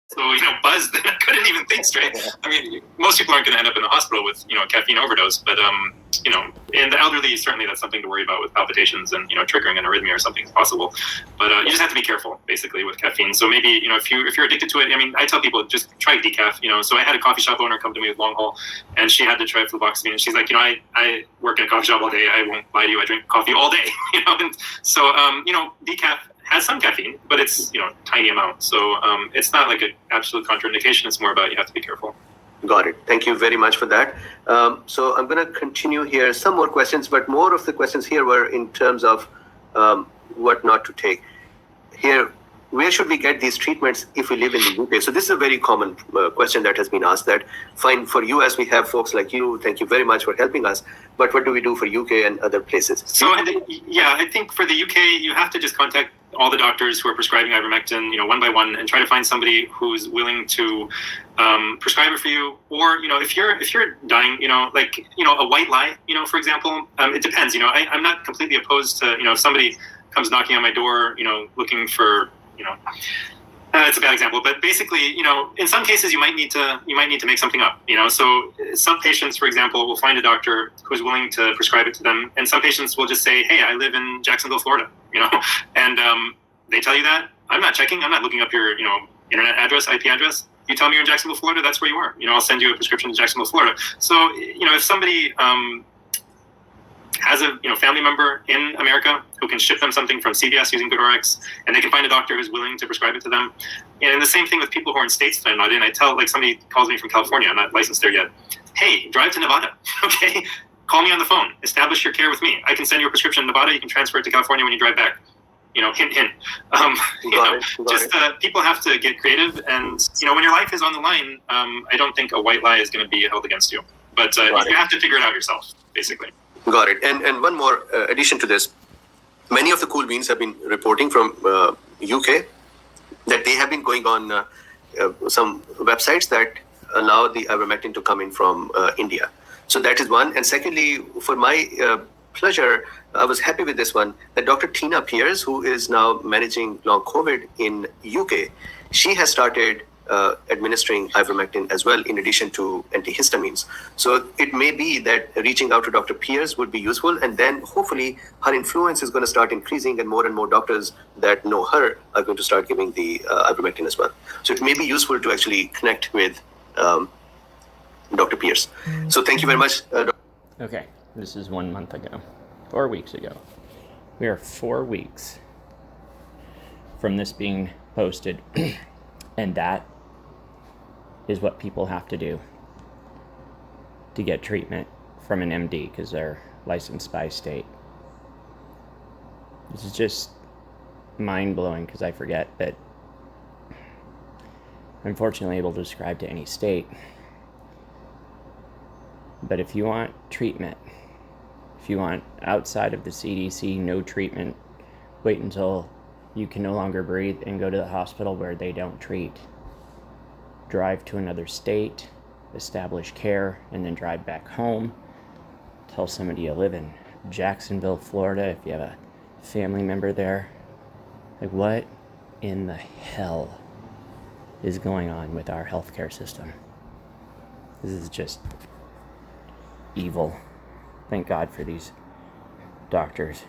So, buzzed that I couldn't even think straight. I mean, most people aren't going to end up in the hospital with, caffeine overdose, but, in the elderly, certainly that's something to worry about with palpitations and, triggering an arrhythmia or something is possible. But you just have to be careful, basically, with caffeine. So maybe, if you're addicted to it, I mean, I tell people just try decaf, So I had a coffee shop owner come to me with long haul, and she had to try fluvoxamine, and she's like, I work in a coffee shop all day. I won't lie to you. I drink coffee all day, And so, decaf has some caffeine, but it's, tiny amount. So it's not like an absolute contraindication. It's more about you have to be careful. Got it. Thank you very much for that. So I'm going to continue here. Some more questions, but more of the questions here were in terms of what not to take. Here, where should we get these treatments if we live in the UK? So this is a very common question that has been asked. That fine for US, we have folks like you. Thank you very much for helping us. But what do we do for UK and other places? So I think for the UK, you have to just contact all the doctors who are prescribing ivermectin, one by one, and try to find somebody who's willing to prescribe it for you. Or, if you're dying, a white lie, for example, it depends. I'm not completely opposed to, if somebody comes knocking on my door, looking for, it's a bad example, but basically, in some cases you might need to make something up, So some patients, for example, will find a doctor who's willing to prescribe it to them, and some patients will just say, "Hey, I live in Jacksonville, Florida," and they tell you that. I'm not checking. I'm not looking up your, internet address, IP address. You tell me you're in Jacksonville, Florida. That's where you are. I'll send you a prescription to Jacksonville, Florida. So, if somebody has a family member in America who can ship them something from CVS using GoodRx, and they can find a doctor who's willing to prescribe it to them. And the same thing with people who are in states that I'm not in. I tell, somebody calls me from California, I'm not licensed there yet. Hey, drive to Nevada, okay? Call me on the phone. Establish your care with me. I can send you a prescription in Nevada. You can transfer it to California when you drive back. Hint, hint. People have to get creative, and when your life is on the line, I don't think a white lie is going to be held against you. But you have to figure it out yourself, basically. Got it. And one more addition to this. Many of the cool beans have been reporting from UK that they have been going on some websites that allow the ivermectin to come in from India. So that is one. And secondly, for my pleasure, I was happy with this one, that Dr. Tina Pierce, who is now managing long COVID in UK, she has started administering ivermectin as well, in addition to antihistamines. So it may be that reaching out to Dr. Pierce would be useful, and then hopefully her influence is going to start increasing, and more doctors that know her are going to start giving the ivermectin as well. So it may be useful to actually connect with Dr. Pierce. So thank you very much. Okay, this is 1 month ago, 4 weeks ago. We are 4 weeks from this being posted, and that is what people have to do to get treatment from an MD, because they're licensed by state. This is just mind-blowing, because I forget that I'm unfortunately able to describe to any state. But if you want treatment, if you want outside of the CDC, no treatment, wait until you can no longer breathe and go to the hospital where they don't treat. Drive to another state, establish care, and then drive back home. Tell somebody you live in Jacksonville, Florida, if you have a family member there. Like, what in the hell is going on with our healthcare system? This is just evil. Thank God for these doctors.